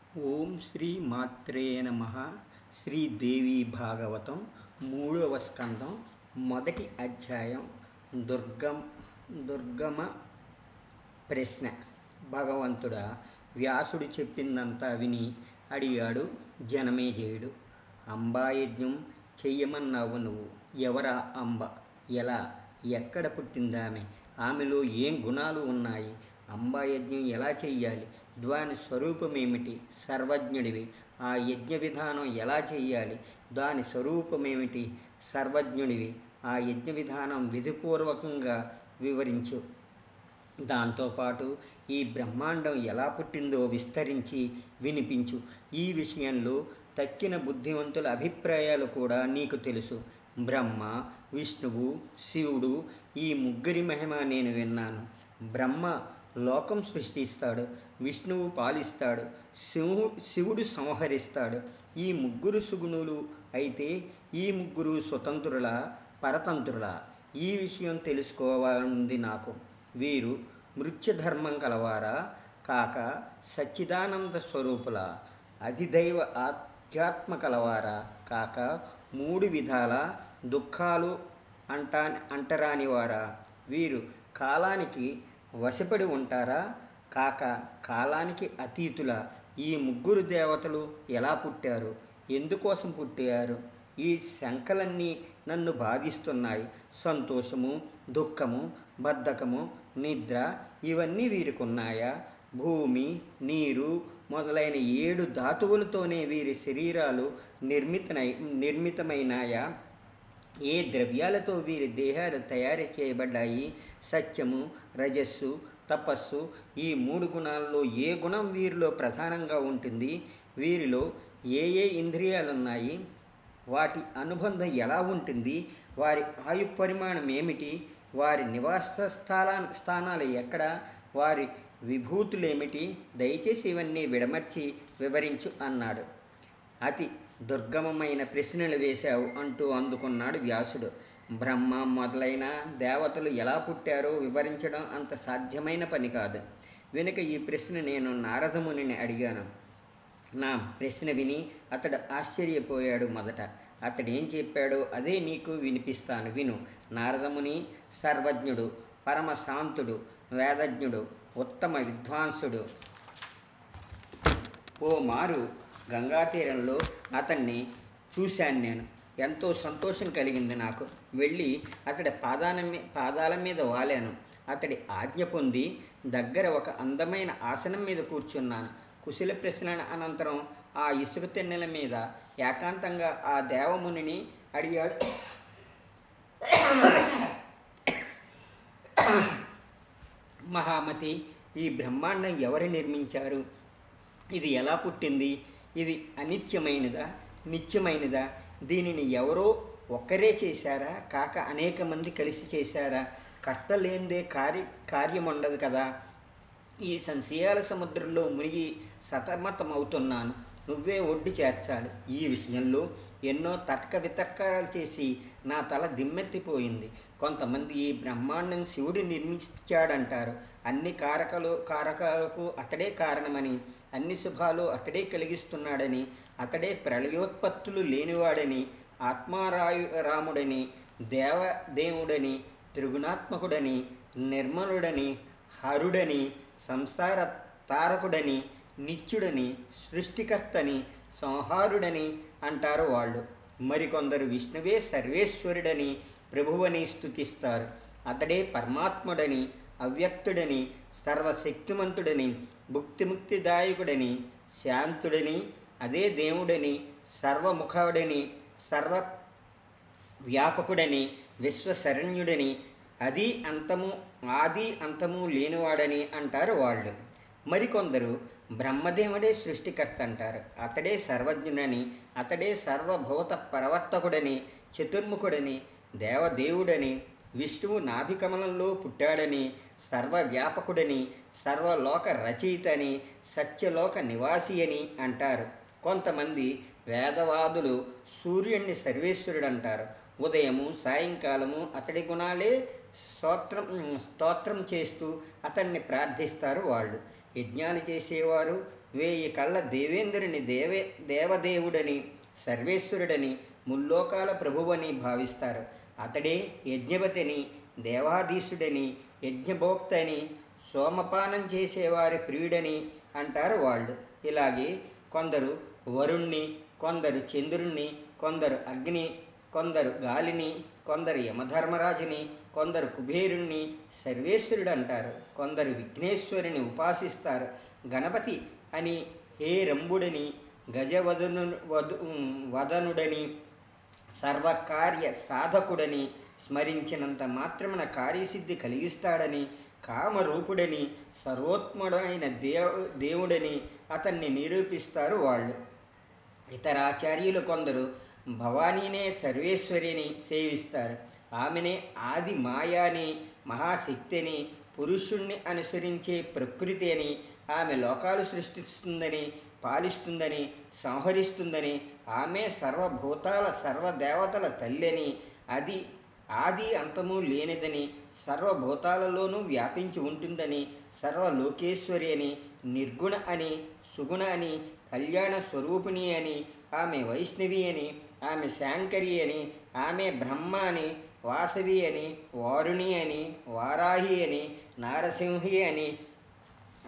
ఓం శ్రీ మాత్రే నమ. శ్రీదేవి భాగవతం 3వ స్కందం మొదటి అధ్యాయం. దుర్గం దుర్గమ ప్రశ్న. భగవంతుడా, వ్యాసుడు చెప్పిందంతా విని అడిగాడు జనమేజయుడు. అంబాయజ్ఞం చెయ్యమన్నావు నువ్వు. ఎవరా అంబ? ఎలా? ఎక్కడ పుట్టిందామె? ఆమెలో ఏం గుణాలు ఉన్నాయి? అంబాయజ్ఞం ఎలా చెయ్యాలి? దాని స్వరూపమేమిటి? సర్వజ్ఞుడివి. ఆ యజ్ఞ విధానం ఎలా చెయ్యాలి? దాని స్వరూపమేమిటి? సర్వజ్ఞుడివి. ఆ యజ్ఞ విధానం విధిపూర్వకంగా వివరించు. దాంతోపాటు ఈ బ్రహ్మాండం ఎలా పుట్టిందో విస్తరించి వినిపించు. ఈ విషయంలో తక్కిన బుద్ధివంతుల అభిప్రాయాలు కూడా నీకు తెలుసు. బ్రహ్మ, విష్ణువు, శివుడు ఈ ముగ్గురి మహిమ నేను విన్నాను. బ్రహ్మ లోకం సృష్టిస్తాడు, విష్ణువు పాలిస్తాడు, శివుడు సంహరిస్తాడు. ఈ ముగ్గురు సుగుణులు అయితే ఈ ముగ్గురు స్వతంత్రుల, పరతంత్రుల? ఈ విషయం తెలుసుకోవాలనుంది నాకు. వీరు మృత్యుధర్మం కలవారా, కాక సచ్చిదానంద స్వరూపుల? అధిదైవ ఆధ్యాత్మ కలవారా, కాక 3 విధాల దుఃఖాలు అంటరానివారా? వీరు కాలానికి వశపడి ఉంటారా, కాక కాలానికి అతీతుల? ఈ ముగ్గురు దేవతలు ఎలా పుట్టారు? ఎందుకోసం పుట్టారు? ఈ శంకలన్నీ నన్ను బాధిస్తున్నాయి. సంతోషము, దుఃఖము, బద్ధకము, నిద్ర ఇవన్నీ వీరికున్నాయా? భూమి, నీరు మొదలైన 7 ధాతువులతోనే వీరి శరీరాలు నిర్మితమైనాయా? ఏ ద్రవ్యాలతో వీరి దేహాలు తయారు చేయబడ్డాయి? సత్యము, రజస్సు, తపస్సు ఈ 3 గుణాల్లో ఏ గుణం వీరిలో ప్రధానంగా ఉంటుంది? వీరిలో ఏ ఏ ఇంద్రియాలున్నాయి? వాటి అనుబంధం ఎలా ఉంటుంది? వారి ఆయు పరిమాణం ఏమిటి? వారి నివాస స్థానాలు ఎక్కడ? వారి విభూతులేమిటి? దయచేసి ఇవన్నీ విడమర్చి వివరించు అన్నాడు. అతి దుర్గమమైన ప్రశ్నలు వేశావు అంటూ అందుకున్నాడు వ్యాసుడు. బ్రహ్మ మొదలైన దేవతలు ఎలా పుట్టారో వివరించడం అంత సాధ్యమైన పని కాదు. వెనుక ఈ ప్రశ్న నేను నారదమునిని అడిగాను. నా ప్రశ్న విని అతడు ఆశ్చర్యపోయాడు. మొదట అతడేం చెప్పాడో అదే నీకు వినిపిస్తాను, విను. నారదముని సర్వజ్ఞుడు, పరమశాంతుడు, వేదజ్ఞుడు, ఉత్తమ విద్వాంసుడు. ఓ మారు గంగా తీరంలో అతన్ని చూశాను నేను. ఎంతో సంతోషం కలిగింది నాకు. వెళ్ళి అతడి పాదాల మీద వాలాను. అతడి ఆజ్ఞ పొంది దగ్గర ఒక అందమైన ఆసనం మీద కూర్చున్నాను. కుశల ప్రశ్నల అనంతరం ఆ ఇసుక తెన్నెల మీద ఏకాంతంగా ఆ దేవమునిని అడిగాడు. మహామతి, ఈ బ్రహ్మాండం ఎవరు నిర్మించారు? ఇది ఎలా పుట్టింది? ఇది అనిత్యమైనదా, నిత్యమైనదా? దీనిని ఎవరో ఒక్కరే చేశారా, కాక అనేక మంది కలిసి చేశారా? కర్త లేనిదే కార్యం ఉండదు కదా. ఈ సంశయాల సముద్రంలో మునిగి సతమతమవుతున్నాను. నువ్వే ఒడ్డు చేర్చాలి. ఈ విషయంలో ఎన్నో తర్క వితర్కాలు చేసి నా తల దిమ్మెత్తిపోయింది. కొంతమంది ఈ బ్రహ్మాండం శివుడు నిర్మించాడంటారు. అన్ని కారకాలకు అతడే కారణమని, అన్ని శుభాలు అతడే కలిగిస్తున్నాడని, అతడే ప్రళయోత్పత్తులు లేనివాడని, రాముడని, దేవుడని, త్రిగుణాత్మకుడని, నిర్మలుడని, హరుడని, సంసార తారకుడని, నిత్యుడని, సృష్టికర్తని, సంహారుడని అంటారు వాళ్ళు. మరికొందరు విష్ణువే సర్వేశ్వరుడని, ప్రభువని స్తుతిస్తారు. అతడే పరమాత్ముడని, అవ్యక్తుడని, సర్వశక్తిమంతుడని, భుక్తిముక్తిదాయకుడని, శాంతుడని, అదే దేవుడని, సర్వముఖుడని, సర్వ వ్యాపకుడని, విశ్వశరణ్యుడని, ఆది అంతము లేనివాడని అంటారు వాళ్ళు. మరికొందరు బ్రహ్మదేవుడే సృష్టికర్త అంటారు. అతడే సర్వజ్ఞుడని, అతడే సర్వభూత ప్రవర్తకుడని, చతుర్ముఖుడని, దేవదేవుడని, విష్ణువు నాభికమలంలో పుట్టాడని, సర్వవ్యాపకుడని, సర్వలోక రచయితని, సత్యలోక నివాసి అని అంటారు. కొంతమంది వేదవాదులు సూర్యుడిని సర్వేశ్వరుడు అంటారు. ఉదయము సాయంకాలము అతడి గుణాలే స్తోత్రం చేస్తూ అతన్ని ప్రార్థిస్తారు వాళ్ళు. యజ్ఞాలు చేసేవారు వేయి కళ్ళ దేవేంద్రుని దేవదేవుడని, సర్వేశ్వరుడని, ముల్లోకాల ప్రభువని భావిస్తారు. అతడే యజ్ఞపతిని, దేవాధీశుడని, యజ్ఞభోక్తని, సోమపానం చేసేవారి ప్రియుడని అంటారు వాళ్ళు. ఇలాగే కొందరు వరుణ్ణి, కొందరు చంద్రుణ్ణి, కొందరు అగ్ని, కొందరు గాలిని, కొందరు యమధర్మరాజుని, కొందరు కుబేరుణ్ణి సర్వేశ్వరుడు అంటారు. కొందరు విఘ్నేశ్వరుని ఉపాసిస్తారు. గణపతి అని, హేరంబుడని, వదనుడని, సర్వకార్య సాధకుడని, స్మరించినంత మాత్రమున కార్యసిద్ధి కలిగిస్తాడని, కామరూపుడని, సర్వోత్ముడైన దేవుడని అతన్ని నిరూపిస్తారు వాళ్ళు. ఇతరాచార్యులు కొందరు భవానీనే సర్వేశ్వరిని సేవిస్తారు. ఆమెనే ఆది మాయాని, మహాశక్తిని, పురుషుణ్ణి అనుసరించే ప్రకృతి అని, ఆమె లోకాలు సృష్టిస్తుందని, పాలిస్తుందని, సంహరిస్తుందని, ఆమె సర్వభూతాల సర్వదేవతల తల్లిని, అది ఆది అంతము లేనిదని, సర్వభూతాలలోనూ వ్యాపించి ఉంటుందని, సర్వలోకేశ్వరి అని, నిర్గుణ అని, సుగుణ అని, కళ్యాణ స్వరూపిణి అని, ఆమె వైష్ణవి అని, ఆమె శాంకరి అని, ఆమె బ్రహ్మ అని, వాసవి అని, వారుణి అని, వారాహి అని, నారసింహి అని,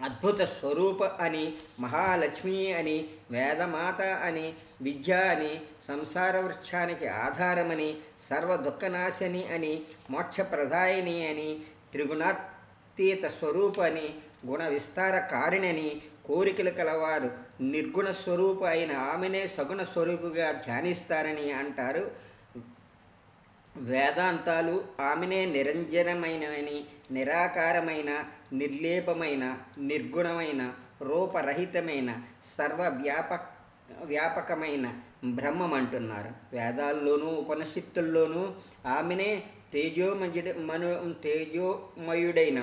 అద్భుత స్వరూప అని, మహాలక్ష్మి అని, వేదమాత అని, విద్య అని, సంసార వృక్షానికి ఆధారమని, సర్వ దుఃఖనాశని అని, మోక్షప్రదాయిని అని, త్రిగుణాతీత స్వరూప అని, గుణ విస్తార కారిణని, కోరికలు కలవారు నిర్గుణ స్వరూప అయిన ఆమెనే సగుణ స్వరూపుగా ధ్యానిస్తారని అంటారు వేదాంతాలు. ఆమెనే నిరంజనమైనవని, నిరాకారమైన, నిర్లేపమైన, నిర్గుణమైన, రూపరహితమైన, వ్యాపకమైన బ్రహ్మం అంటున్నారు. వేదాల్లోనూ ఉపనిషత్తుల్లోనూ ఆమెనే తేజోమయుడైన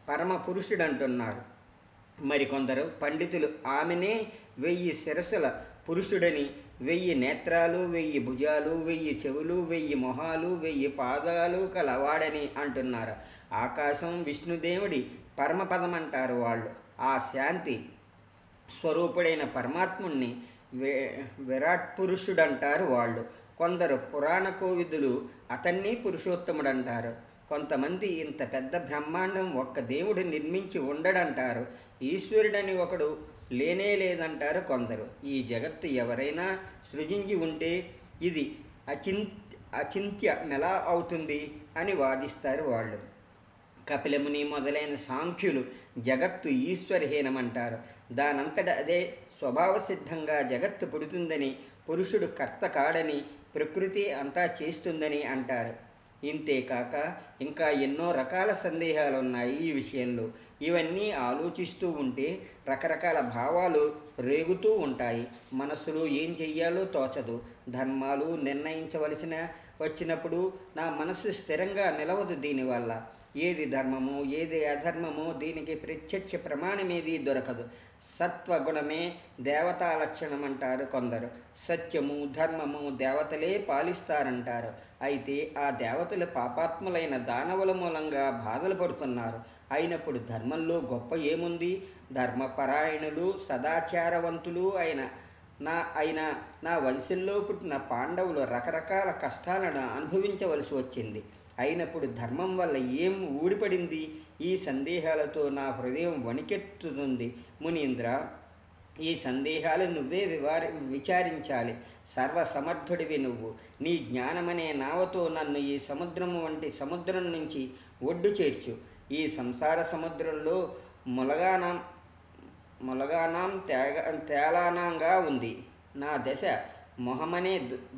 పరమ పురుషుడు అంటున్నారు. మరికొందరు పండితులు ఆమెనే 1000 శిరస్సుల పురుషుడని, 1000 నేత్రాలు, 1000 భుజాలు, 1000 చెవులు, 1000 మొహాలు, 1000 పాదాలు కలవాడని అంటున్నారు. ఆకాశం విష్ణుదేవుడి పరమపదమంటారు వాళ్ళు. ఆ శాంతి స్వరూపుడైన పరమాత్ముణ్ణి విరాట్ పురుషుడంటారు వాళ్ళు. కొందరు పురాణ కోవిదులు అతన్ని పురుషోత్తముడంటారు. కొంతమంది ఇంత పెద్ద బ్రహ్మాండం ఒక్క దేవుడు నిర్మించి ఉండడంటారు. ఈశ్వరుడని ఒకడు లేనే లేదంటారు కొందరు. ఈ జగత్తు ఎవరైనా సృజించి ఉంటే ఇది అచింత్యమెలా అవుతుంది అని వాదిస్తారు వాళ్ళు. కపిలముని మొదలైన సాంఖ్యులు జగత్తు ఈశ్వరహీనమంటారు. దానంతట అదే స్వభావసిద్ధంగా జగత్తు పుడుతుందని, పురుషుడు కర్త కాడని, ప్రకృతి అంతా చేస్తుందని అంటారు. ఇంతేకాక ఇంకా ఎన్నో రకాల సందేహాలున్నాయి ఈ విషయంలో. ఇవన్నీ ఆలోచిస్తూ ఉంటే రకరకాల భావాలు రేగుతూ ఉంటాయి. మనస్సులో ఏం చెయ్యాలో తోచదు. ధర్మాలు వచ్చినప్పుడు నా మనస్సు స్థిరంగా నిలవదు. దీనివల్ల ఏది ధర్మమో ఏది అధర్మమో దీనికి ప్రత్యక్ష ప్రమాణమేది దొరకదు. సత్వగుణమే దేవతా లక్షణం అంటారు కొందరు. సత్యము ధర్మము దేవతలే పాలిస్తారంటారు. అయితే ఆ దేవతలు పాపాత్ములైన దానవుల మూలంగా బాధలు పడుతున్నారు. అయినప్పుడు ధర్మంలో గొప్ప ఏముంది? ధర్మపరాయణులు సదాచారవంతులు అయిన నా వంశంలో పుట్టిన పాండవులు రకరకాల కష్టాలను అనుభవించవలసి వచ్చింది. అయినప్పుడు ధర్మం వల్ల ఏం ఊడిపడింది? ఈ సందేహాలతో నా హృదయం వణికెత్తుతుంది. మునీంద్ర, ఈ సందేహాలు నువ్వే విచారించాలి. సర్వసమర్థుడివి నువ్వు. నీ జ్ఞానమనే నావతో నన్ను ఈ సముద్రము వంటి సముద్రం నుంచి ఒడ్డు చేర్చు. ఈ సంసార సముద్రంలో ములగానాం తేలానంగా ఉంది. నా దశ మొహమనే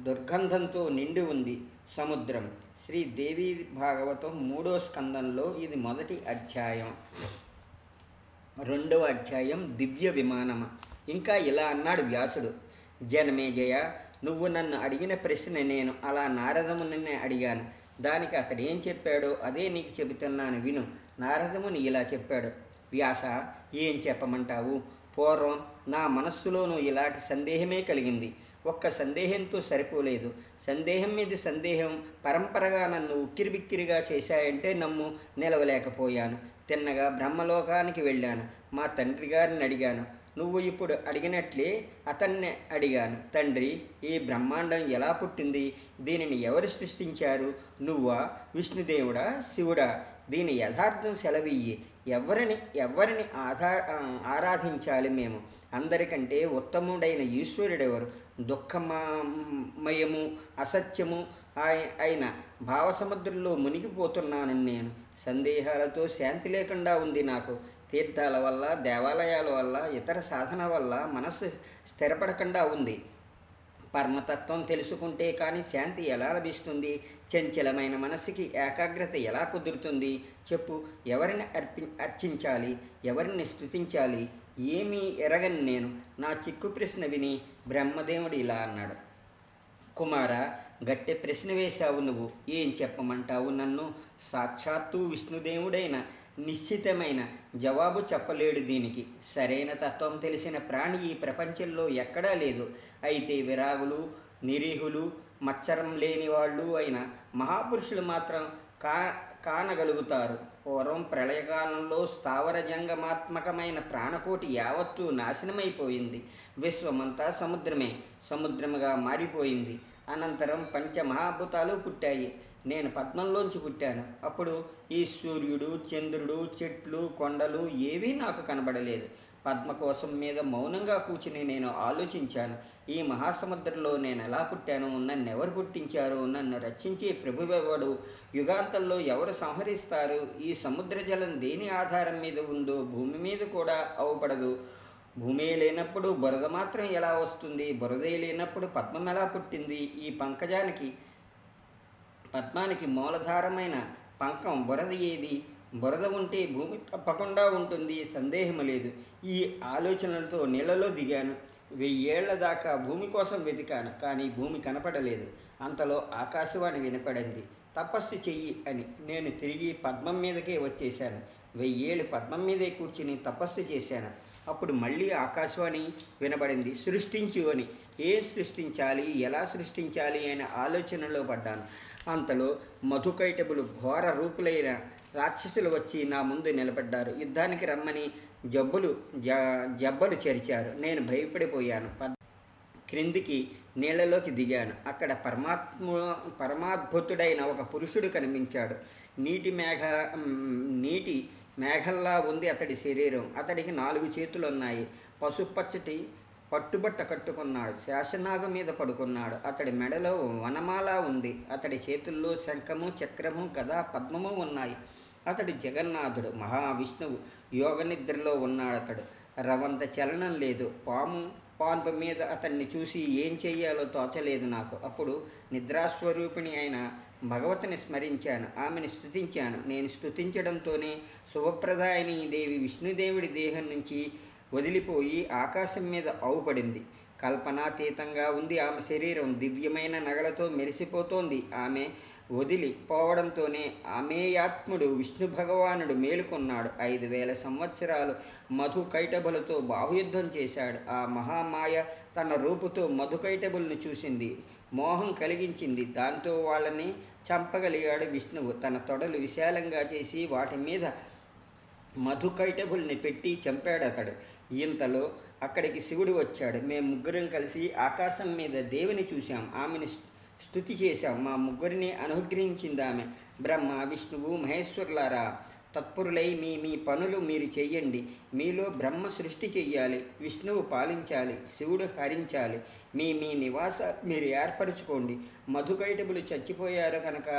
దుర్గంధంతో నిండి ఉంది సముద్రం. శ్రీ దేవి భాగవతం 3వ స్కందంలో ఇది మొదటి అధ్యాయం. 2వ అధ్యాయం దివ్య విమానమ. ఇంకా ఇలా అన్నాడు వ్యాసుడు. జనమేజయ, నువ్వు నన్ను అడిగిన ప్రశ్న నేను అలా నారదమునినే అడిగాను. దానికి అతడు ఏం చెప్పాడో అదే నీకు చెబుతున్నాను విను. నారదముని ఇలా చెప్పాడు. వ్యాస, ఏం చెప్పమంటావు? పూర్వం నా మనస్సులోనూ ఇలాంటి సందేహమే కలిగింది. ఒక్క సందేహంతో సరిపోలేదు. సందేహం మీద సందేహం పరంపరగా నన్ను ఉక్కిరిబిక్కిరిగా చేశాయంటే నమ్ము. నిలవలేకపోయాను. తిన్నగా బ్రహ్మలోకానికి వెళ్ళాను. మా తండ్రి గారిని అడిగాను. నువ్వు ఇప్పుడు అడిగినట్లే అతన్ని అడిగాను. తండ్రి, ఈ బ్రహ్మాండం ఎలా పుట్టింది? దీనిని ఎవరు సృష్టించారు? నువ్వా, విష్ణుదేవుడా, శివుడా? దీని యథార్థం సెలవియ్యి. ఎవరిని ఆరాధించాలి మేము? అందరికంటే ఉత్తముడైన ఈశ్వరుడెవరు? దుఃఖమయము అసత్యము అయిన భావసముద్రంలో మునిగిపోతున్నాను నేను. సందేహాలతో శాంతి లేకుండా ఉంది నాకు. తీర్థాల వల్ల, దేవాలయాల వల్ల, ఇతర సాధన వల్ల మనస్సు స్థిరపడకుండా ఉంది. పరమతత్వం తెలుసుకుంటే కానీ శాంతి ఎలా లభిస్తుంది? చంచలమైన మనస్సుకి ఏకాగ్రత ఎలా కుదురుతుంది? చెప్పు, ఎవరిని అర్చించాలి? ఎవరిని స్తుతించాలి? ఏమీ ఎరగని నేను. నా చిక్కు ప్రశ్న విని బ్రహ్మదేవుడు ఇలా అన్నాడు. కుమార, గట్టి ప్రశ్న వేశావు నువ్వు. ఏం చెప్పమంటావు నన్ను? సాక్షాత్తు విష్ణుదేవుడైన నిశ్చితమైన జవాబు చెప్పలేడు దీనికి. సరైన తత్వం తెలిసిన ప్రాణి ఈ ప్రపంచంలో ఎక్కడా లేదు. అయితే విరాగులు, నిరీహులు, మత్సరం లేని వాళ్ళు అయిన మహాపురుషులు మాత్రం కానగలుగుతారు. పూర్వం ప్రళయకాలంలో స్థావర జంగమాత్మకమైన ప్రాణకోటి యావత్తూ నాశనమైపోయింది. విశ్వమంతా సముద్రముగా మారిపోయింది. అనంతరం పంచమహాభూతాలు పుట్టాయి. నేను పద్మంలోంచి పుట్టాను. అప్పుడు ఈ సూర్యుడు, చంద్రుడు, చెట్లు, కొండలు ఏవీ నాకు కనబడలేదు. పద్మకోశం మీద మౌనంగా కూర్చుని నేను ఆలోచించాను. ఈ మహాసముద్రంలో నేను ఎలా పుట్టాను? నన్ను ఎవరు పుట్టించారు? నన్ను రక్షించే ప్రభువెవడు? యుగాంతంలో ఎవరు సంహరిస్తారు? ఈ సముద్ర జలం దేని ఆధారం మీద ఉందో భూమి మీద కూడా అవపడదు. భూమి లేనప్పుడు బురద మాత్రం ఎలా వస్తుంది? బురదే లేనప్పుడు పద్మం ఎలా పుట్టింది? ఈ పద్మానికి మూలధారమైన పంకం బురద ఏది? బురద ఉంటే భూమి తప్పకుండా ఉంటుంది, సందేహం లేదు. ఈ ఆలోచనలతో నీళ్ళలో దిగాను. 1000 ఏళ్ల దాకా భూమి కోసం వెతికాను, కానీ భూమి కనపడలేదు. అంతలో ఆకాశవాణి వినపడింది. తపస్సు చెయ్యి అని. నేను తిరిగి పద్మం మీదకే వచ్చేశాను. 1000 ఏళ్ళు పద్మం మీదే కూర్చుని తపస్సు చేశాను. అప్పుడు మళ్ళీ ఆకాశవాణి వినబడింది. సృష్టించు అని. ఏం సృష్టించాలి, ఎలా సృష్టించాలి అనే ఆలోచనలో పడ్డాను. అంతలో మధుకైటబులు ఘోర రూపులైన రాక్షసులు వచ్చి నా ముందు నిలబడ్డారు. యుద్ధానికి రమ్మని జబ్బలు చెరిచారు. నేను భయపడిపోయాను. క్రిందికి నీళ్లలోకి దిగాను. అక్కడ పరమాద్భుతుడైన ఒక పురుషుడు కనిపించాడు. నీటి మేఘంలా ఉంది అతడి శరీరం. అతడికి 4 చేతులున్నాయి. పసుపచ్చటి పట్టుబట్ట కట్టుకున్నాడు. శేషనాగ మీద పడుకున్నాడు. అతడి మెడలో వనమాల ఉంది. అతడి చేతుల్లో శంఖము, చక్రము, గదా, పద్మము ఉన్నాయి. అతడు జగన్నాథుడు, మహావిష్ణువు. యోగ నిద్రలో ఉన్నాడతడు. రవంత చలనం లేదు. పాన్పు మీద అతన్ని చూసి ఏం చెయ్యాలో తోచలేదు నాకు. అప్పుడు నిద్రాస్వరూపిణి అయిన భగవతిని స్మరించాను. ఆమెను స్తుతించాను. నేను స్తుతించడంతోనే శుభప్రదాయిని దేవి విష్ణుదేవుడి దేహం నుంచి వదిలిపోయి ఆకాశం మీద అవుపడింది. కల్పనాతీతంగా ఉంది ఆమె శరీరం. దివ్యమైన నగలతో మెరిసిపోతోంది. ఆమె వదిలిపోవడంతోనే ఆమెయాత్ముడు విష్ణు భగవానుడు మేలుకొన్నాడు. 5000 సంవత్సరాలు మధుకైటబులతో బాహుయుద్ధం చేశాడు. ఆ మహామాయ తన రూపుతో మధుకైటబుల్ని చూసింది, మోహం కలిగించింది. దాంతో వాళ్ళని చంపగలిగాడు విష్ణువు. తన తొడలు విశాలంగా చేసి వాటి మీద మధుకైటబుల్ని పెట్టి చంపాడతడు. ఇంతలో అక్కడికి శివుడు వచ్చాడు. మేము ముగ్గురం కలిసి ఆకాశం మీద దేవిని చూశాం. ఆమెను స్తుతి చేశాం. మా ముగ్గురిని అనుగ్రహించింది ఆమె. బ్రహ్మ, విష్ణువు, మహేశ్వరులారా, తత్పరులై మీ పనులు మీరు చెయ్యండి. మీలో బ్రహ్మ సృష్టి చెయ్యాలి, విష్ణువు పాలించాలి, శివుడు హరించాలి. మీ నివాస మీరు ఏర్పరచుకోండి. మధుకైటబులు చచ్చిపోయారు కనుక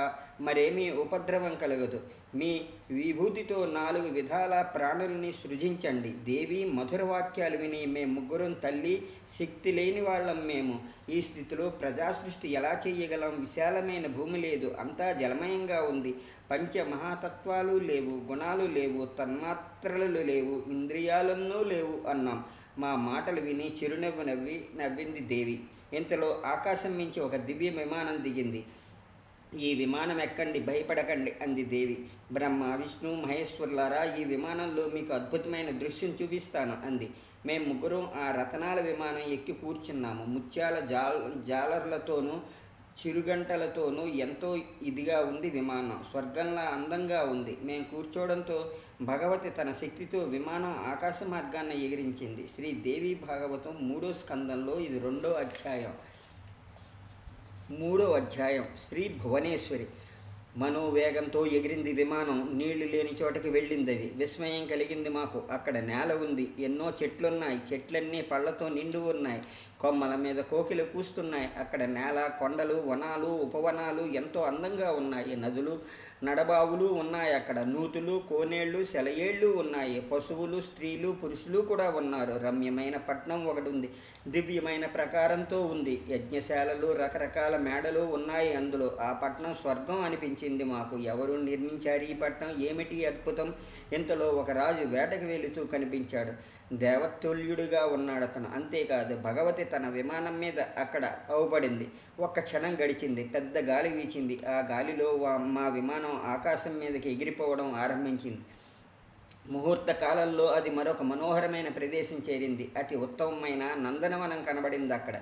మరేమీ ఉపద్రవం కలగదు. మీ విభూతితో 4 విధాల ప్రాణుల్ని సృజించండి. దేవి మధుర వాక్యాలు విని మేము ముగ్గురం తల్లి శక్తి లేని వాళ్ళం మేము. ఈ స్థితిలో ప్రజాసృష్టి ఎలా చేయగలం? విశాలమైన భూమి లేదు, అంతా జలమయంగా ఉంది. పంచమహాతత్వాలు లేవు, గుణాలు లేవు, తన్మాత్రలు లేవు, ఇంద్రియాలన్నూ లేవు అన్నాం. మా మాటలు విని చిరునవ్వు నవ్వింది దేవి. ఇంతలో ఆకాశం నుంచి ఒక దివ్య విమానం దిగింది. ఈ విమానం ఎక్కండి, భయపడకండి అంది దేవి. బ్రహ్మ, విష్ణు, మహేశ్వరులారా, ఈ విమానంలో మీకు అద్భుతమైన దృశ్యం చూపిస్తాను అంది. మేము ముగ్గురం ఆ రతనాల విమానం ఎక్కి కూర్చున్నాము. ముత్యాల జాలర్లతోనూ చిరుగంటలతోనూ ఎంతో ఇదిగా ఉంది విమానం. స్వర్గంలా అందంగా ఉంది. మేం కూర్చోవడంతో భగవతి తన శక్తితో విమానం ఆకాశ మార్గాన ఎగిరించింది. శ్రీదేవి భాగవతం 3వ స్కందంలో ఇది 2వ అధ్యాయం. 3వ అధ్యాయం. శ్రీ భువనేశ్వరి. మనోవేగంతో ఎగిరింది విమానం. నీళ్లు లేని చోటకి వెళ్ళిందది. విస్మయం కలిగింది మాకు. అక్కడ నేల ఉంది. ఎన్నో చెట్లున్నాయి. చెట్లన్నీ పళ్లతో నిండి ఉన్నాయి. కొమ్మల మీద కోకిలు కూస్తున్నాయి. అక్కడ నేల, కొండలు, వనాలు, ఉపవనాలు ఎంతో అందంగా ఉన్నాయి. నదులు, నడబావులు ఉన్నాయి. అక్కడ నూతులు, కోనేళ్లు, సెలయేళ్లు ఉన్నాయి. పశువులు, స్త్రీలు, పురుషులు కూడా ఉన్నారు. రమ్యమైన పట్నం ఒకటి ఉంది. దివ్యమైన ప్రకారంతో ఉంది. యజ్ఞశాలలు, రకరకాల మేడలు ఉన్నాయి అందులో. ఆ పట్నం స్వర్గం అనిపించింది మాకు. ఎవరు నిర్మించారు ఈ పట్నం? ఏమిటి అద్భుతం? ఇంతలో ఒక రాజు వేటకు వెళుతూ కనిపించాడు. దేవతుల్యుడిగా ఉన్నాడతను. అంతేకాదు, భగవతి తన విమానం మీద అక్కడ అవుపడింది. ఒక్క క్షణం గడిచింది. పెద్ద గాలి వీచింది. ఆ గాలిలో మా విమానం ఆకాశం మీదకి ఎగిరిపోవడం ఆరంభించింది. ముహూర్త కాలంలో అది మరొక మనోహరమైన ప్రదేశం చేరింది. అతి ఉత్తమమైన నందనవనం కనబడింది అక్కడ.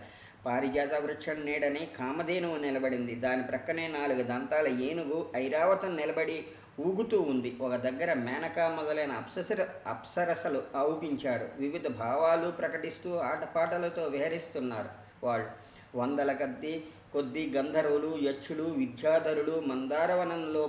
పారిజాత వృక్షం నీడని కామధేనువు నిలబడింది. దాని ప్రక్కనే 4 దంతాల ఏనుగు ఐరావతం నిలబడి ఊగుతూ ఉంది. ఒక దగ్గర మేనక మొదలైన అప్సరసలు ఔపించారు. వివిధ భావాలు ప్రకటిస్తూ ఆటపాటలతో విహరిస్తున్నారు వాళ్ళు. 100 కొద్ది గంధర్వులు, యక్షులు, విద్యాధరులు మందారవనంలో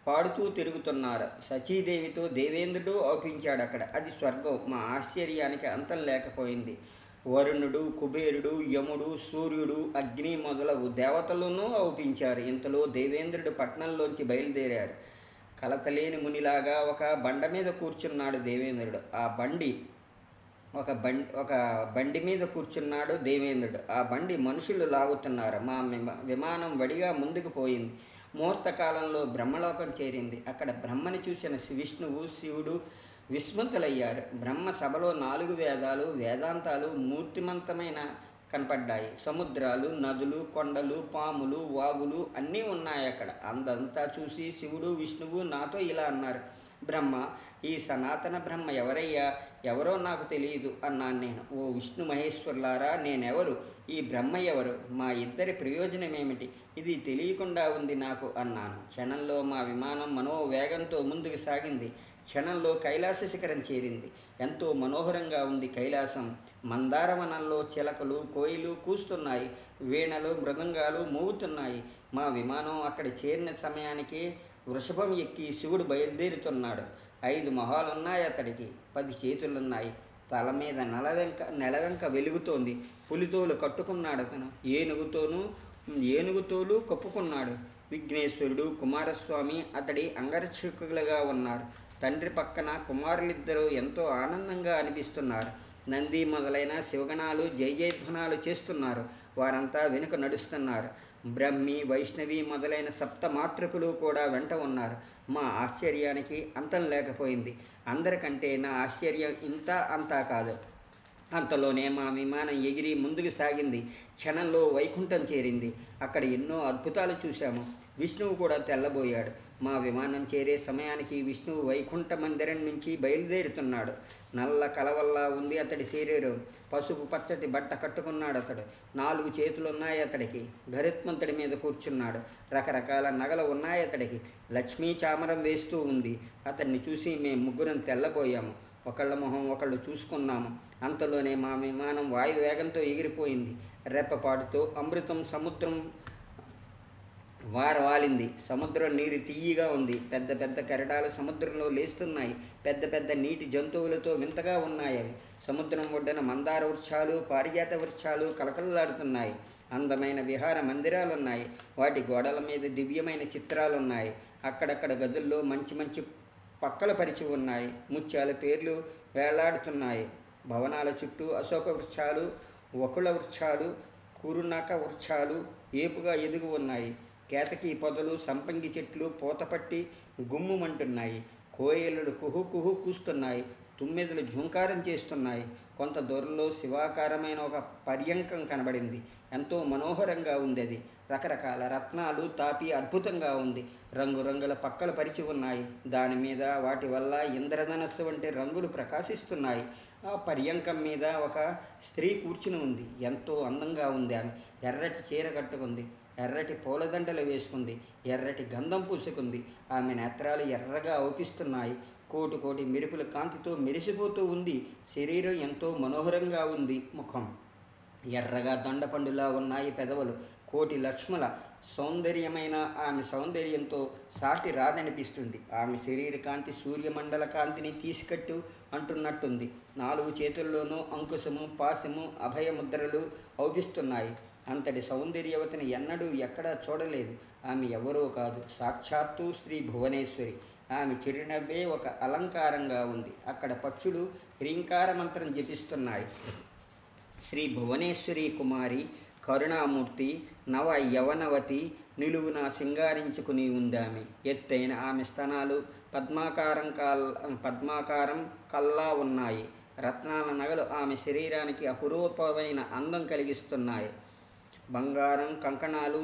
పాడుతూ తిరుగుతున్నారు. సచీదేవితో దేవేంద్రుడు ఔపించాడు అక్కడ. అది స్వర్గం. మా ఆశ్చర్యానికి అంతం లేకపోయింది. వరుణుడు, కుబేరుడు, యముడు, సూర్యుడు, అగ్ని మొదలగు దేవతలను ఔపించారు. ఇంతలో దేవేంద్రుడు పట్నంలోంచి బయలుదేరారు. కలతలేని మునిలాగా ఒక బండ మీద కూర్చున్నాడు దేవేంద్రుడు. ఒక బండి మీద కూర్చున్నాడు దేవేంద్రుడు. ఆ బండి మనుషులు లాగుతున్నారు. మా విమానం వడిగా ముందుకు పోయింది. ముహూర్త కాలంలో బ్రహ్మలోకం చేరింది. అక్కడ బ్రహ్మని చూసిన విష్ణువు, శివుడు విస్మృతులయ్యారు. బ్రహ్మ సభలో 4 వేదాలు, వేదాంతాలు మూర్తిమంతమైన కనపడ్డాయి. సముద్రాలు, నదులు, కొండలు, పాములు, వాగులు అన్నీ ఉన్నాయి అక్కడ. అందంతా చూసి శివుడు, విష్ణువు నాతో ఇలా అన్నారు. బ్రహ్మ, ఈ సనాతన బ్రహ్మ ఎవరయ్యా? ఎవరో నాకు తెలియదు అన్నాను నేను. ఓ విష్ణు మహేశ్వరులారా, నేనెవరు? ఈ బ్రహ్మ ఎవరు? మా ఇద్దరి ప్రయోజనమేమిటి? ఇది తెలియకుండా ఉంది నాకు అన్నాను. క్షణంలో మా విమానం మనోవేగంతో ముందుకు సాగింది. క్షణంలో కైలాస శిఖరం చేరింది. ఎంతో మనోహరంగా ఉంది కైలాసం. మందారవనంలో చిలకలు, కోయిలు కూస్తున్నాయి. వీణలు, మృదంగాలు మోగుతున్నాయి. మా విమానం అక్కడ చేరిన సమయానికి వృషభం ఎక్కి శివుడు బయలుదేరుతున్నాడు. 5 మొహాలున్నాయి అతడికి. 10 చేతులున్నాయి. తల మీద నెలవెంక వెలుగుతోంది. పులితోలు కట్టుకున్నాడు అతను. ఏనుగుతోలు కప్పుకున్నాడు. విఘ్నేశ్వరుడు, కుమారస్వామి అతడి అంగరక్షకులుగా ఉన్నారు. తండ్రి పక్కన కుమారులిద్దరూ ఎంతో ఆనందంగా అనిపిస్తున్నారు. నంది మొదలైన శివగణాలు జయజయధ్వనాలు చేస్తున్నారు. వారంతా వెనుక నడుస్తున్నారు. బ్రహ్మి, వైష్ణవి మొదలైన 7 మాతృకులు కూడా వెంట ఉన్నారు. మా ఆశ్చర్యానికి అంతం లేకపోయింది. అందరికంటే నా ఆశ్చర్యం ఇంత అంతా కాదు. అంతలోనే మా విమానం ఎగిరి ముందుకు సాగింది. క్షణంలో వైకుంఠం చేరింది. అక్కడ ఎన్నో అద్భుతాలు చూశాము. విష్ణువు కూడా తెల్లబోయాడు. మా విమానం చేరే సమయానికి విష్ణువు వైకుంఠ మందిరం నుంచి బయలుదేరుతున్నాడు. నల్ల కలవల్లా ఉంది అతడి శరీరం. పసుపు పచ్చటి బట్ట కట్టుకున్నాడు అతడు. 4 చేతులున్నాయి అతడికి. గరుత్మంతుడి మీద కూర్చున్నాడు. రకరకాల నగలు ఉన్నాయి అతడికి. లక్ష్మీ చామరం వేస్తూ ఉంది. అతన్ని చూసి మేము ముగ్గురం తెల్లబోయాము. ఒకళ్ళ మొహం ఒకళ్ళు చూసుకున్నాము. అంతలోనే మా విమానం వాయువేగంతో ఎగిరిపోయింది. రెప్పపాటుతో అమృతం సముద్రం వాలింది. సముద్రం నీరు తియ్యగా ఉంది. పెద్ద పెద్ద కెరటాలు సముద్రంలో లేస్తున్నాయి. పెద్ద పెద్ద నీటి జంతువులతో వింతగా ఉన్నాయి అవి. సముద్రం ఒడ్డున మందార వృక్షాలు, పారిజాత వృక్షాలు కలకలలాడుతున్నాయి. అందమైన విహార మందిరాలున్నాయి. వాటి గోడల మీద దివ్యమైన చిత్రాలున్నాయి. అక్కడక్కడ గదుల్లో మంచి మంచి పక్కలు పరిచి ఉన్నాయి. ముత్యాల పేర్లు వేలాడుతున్నాయి. భవనాల చుట్టూ అశోక వృక్షాలు, వకుళ వృక్షాలు, కురునక వృక్షాలు ఏపుగా ఎదుగు ఉన్నాయి. కేతకీ పొదలు, సంపంగి చెట్లు పూతపట్టి గుమ్ముమంటున్నాయి. కోయిలలు కుహు కుహు కూస్తున్నాయి. తుమ్మెదలు ఝుంకారం చేస్తున్నాయి. కొంత దూరంలో శివాకారమైన ఒక పర్యంకం కనబడింది. ఎంతో మనోహరంగా ఉంది అది. రకరకాల రత్నాలు తాపి అద్భుతంగా ఉంది. రంగురంగుల పక్కలు పరిచి ఉన్నాయి. దాని మీద వాటి వల్ల ఇంద్రధనస్సు వంటి రంగులు ప్రకాశిస్తున్నాయి. ఆ పర్యంకం మీద ఒక స్త్రీ కూర్చుని ఉంది. ఎంతో అందంగా ఉంది ఆమె. ఎర్రటి చీర కట్టుకుంది. ఎర్రటి పూలదండలు వేసుకుంది. ఎర్రటి గంధం పూసుకుంది. ఆమె నేత్రాలు ఎర్రగా ఔపిస్తున్నాయి. కోటి కోటి మెరుపుల కాంతితో మెరిసిపోతూ ఉంది. శరీరం ఎంతో మనోహరంగా ఉంది. ముఖం ఎర్రగా దొండపండులా ఉన్నాయి పెదవులు. కోటి లక్ష్ముల సౌందర్యమైన ఆమె సౌందర్యంతో సాటి రాదనిపిస్తుంది. ఆమె శరీర కాంతి సూర్యమండల కాంతిని తీసుకట్టు అంటున్నట్టుంది. 4 చేతుల్లోనూ అంకుశము, పాశము, అభయముద్రలు ఔపిస్తున్నాయి. అంతటి సౌందర్యవతిని ఎన్నడూ ఎక్కడా చూడలేదు. ఆమె ఎవరో కాదు, సాక్షాత్తు శ్రీ భువనేశ్వరి. ఆమె చిరునవ్వే ఒక అలంకారంగా ఉంది. అక్కడ పక్షులు హ్రీంకార మంత్రం జపిస్తున్నాయి. శ్రీ భువనేశ్వరి కుమారి కరుణామూర్తి నవ యవనవతి నిలువున సింగారించుకుని ఉందామె. ఎత్తైన ఆమె స్తనాలు పద్మాకారం కల్లా ఉన్నాయి. రత్నాల నగలు ఆమె శరీరానికి అపురూపమైన అందం కలిగిస్తున్నాయి. బంగారం కంకణాలు,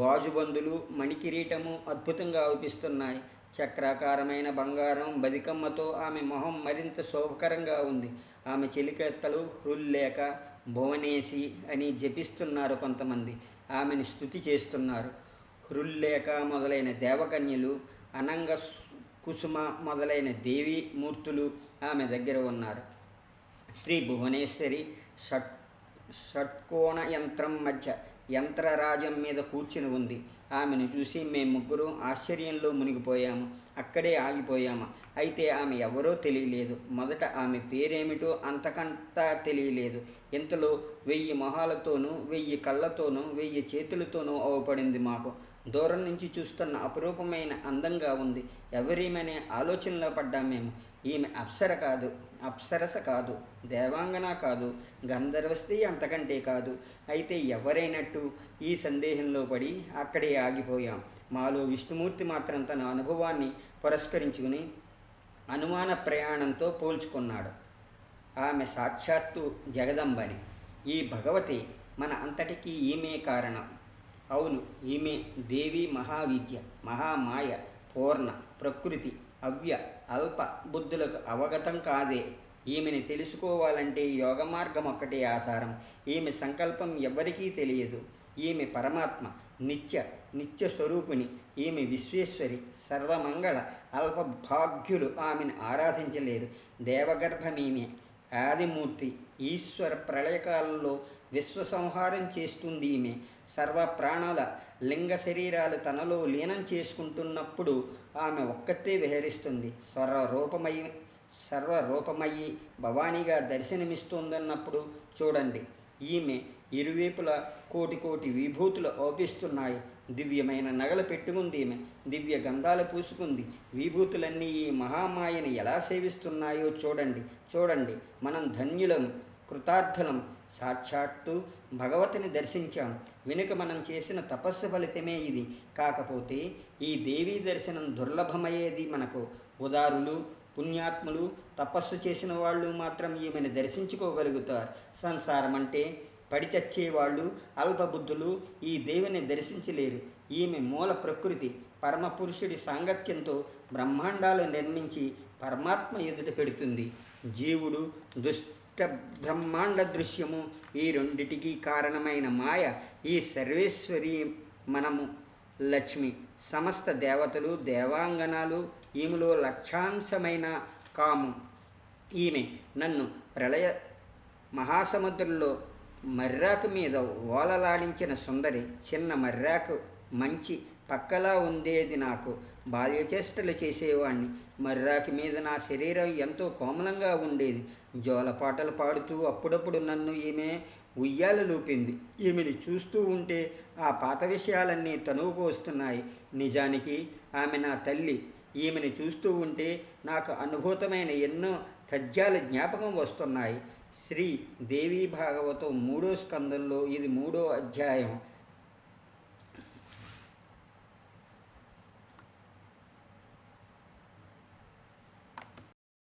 బాజుబందులు, మణికిరీటము అద్భుతంగా ఔపిస్తున్నాయి. చక్రాకారమైన బంగారం బదికమ్మతో ఆమె మొహం మరింత శోభకరంగా ఉంది. ఆమె చెలికత్తలు హృల్లేఖ భువనేసి అని జపిస్తున్నారు. కొంతమంది ఆమెను స్తుతి చేస్తున్నారు. హృల్లేఖ మొదలైన దేవకన్యలు, అనంగ కుసుమ మొదలైన దేవీ మూర్తులు ఆమె దగ్గర ఉన్నారు. శ్రీ భువనేశ్వరి షట్కోణ యంత్రం మధ్య యంత్రరాజం మీద కూర్చుని ఉంది. ఆమెను చూసి మేము ముగ్గురు ఆశ్చర్యంలో మునిగిపోయాము. అక్కడే ఆగిపోయాము. అయితే ఆమె ఎవరో తెలియలేదు. మొదట ఆమె పేరేమిటో అంతకంతా తెలియలేదు. ఇంతలో 1000 మొహాలతోనూ 1000 కళ్ళతోనూ 1000 చేతులతోనూ అవపడింది మాకు. దూరం నుంచి చూస్తున్న అపురూపమైన అందంగా ఉంది. ఎవరేమనే ఆలోచనలో పడ్డాం మేము. ఈమె అప్సరస కాదు, దేవాంగన కాదు, గంధర్వస్త్రీ అంతకంటే కాదు. అయితే ఎవరైనట్టు ఈ సందేహంలో పడి అక్కడే ఆగిపోయాం. మాలో విష్ణుమూర్తి మాత్రం తన అనుభవాన్ని పురస్కరించుకుని అనుమాన ప్రయాణంతో పోల్చుకున్నాడు. ఆమె సాక్షాత్తు జగదంబని. ఈ భగవతి మన అంతటికీ ఈమె కారణం. అవును, ఈమె దేవి మహావిద్య, మహామాయ, పూర్ణ ప్రకృతి. అవ్య అల్ప బుద్ధులకు అవగతం కాదే. ఈమెని తెలుసుకోవాలంటే యోగ మార్గం ఒక్కటే ఆధారం. ఈమె సంకల్పం ఎవ్వరికీ తెలియదు. ఈమె పరమాత్మ, నిత్య స్వరూపిణి. ఈమె విశ్వేశ్వరి, సర్వమంగళ. అల్పభాగ్యులు ఆమెను ఆరాధించలేరు. దేవగర్భమీమె, ఆదిమూర్తి. ఈశ్వర ప్రళయకాలంలో విశ్వసంహారం చేస్తుంది ఈమె. సర్వ ప్రాణుల లింగ శరీరాలు తనలో లీనం చేసుకుంటున్నప్పుడు ఆమె ఒక్కతే విహరిస్తుంది. సర్వరూపమయ్యి భవానీగా దర్శనమిస్తుందన్నప్పుడు చూడండి. ఈమె ఇరువైపులా కోటి కోటి విభూతులు ఔపిస్తున్నాయి. దివ్యమైన నగలు పెట్టుకుంది ఈమె. దివ్య గంధాలు పూసుకుంది. విభూతులన్నీ ఈ మహామాయను ఎలా సేవిస్తున్నాయో చూడండి. మనం ధన్యులం, కృతార్థులం. సాక్షాత్తు భగవతిని దర్శించాం. వెనుక మనం చేసిన తపస్సు ఫలితమే ఇది. కాకపోతే ఈ దేవీ దర్శనం దుర్లభమయ్యేది మనకు. ఉదారులు, పుణ్యాత్ములు, తపస్సు చేసిన వాళ్ళు మాత్రం ఈమెను దర్శించుకోగలుగుతారు. సంసారం అంటే పడిచచ్చేవాళ్ళు, అల్పబుద్ధులు ఈ దేవిని దర్శించలేరు. ఈమె మూల ప్రకృతి. పరమపురుషుడి సాంగత్యంతో బ్రహ్మాండాలు నిర్మించి పరమాత్మ ఎదుట పెడుతుంది. జీవుడు, దుష్ట బ్రహ్మాండ దృశ్యము, ఈ రెండిటికీ కారణమైన మాయ ఈ సర్వేశ్వరి. మనము లక్ష్మి. సమస్త దేవతలు, దేవాంగనాలు ఈమెలో లక్షాంశమైన కాము. ఈమె నన్ను ప్రళయ మహాసముద్రంలో మర్రాకు మీద ఓలలాడించిన సుందరి. చిన్న మర్రాకు మంచి పక్కలా ఉండేది. నాకు బాల్యచేష్టలు చేసేవాణ్ణి. మర్రాకి మీద నా శరీరం ఎంతో కోమలంగా ఉండేది. జోలపాటలు పాడుతూ అప్పుడప్పుడు నన్ను ఈమె ఉయ్యాలలూపింది. ఈమెను చూస్తూ ఉంటే ఆ పాత విషయాలన్నీ తనువుకు వస్తున్నాయి. నిజానికి ఆమె నా తల్లి. ఈమెను చూస్తూ ఉంటే నాకు అనుభూతమైన ఎన్నో తథ్యాలు జ్ఞాపకం వస్తున్నాయి. శ్రీ దేవీ భాగవతం 3వ స్కందంలో ఇది 3వ అధ్యాయం.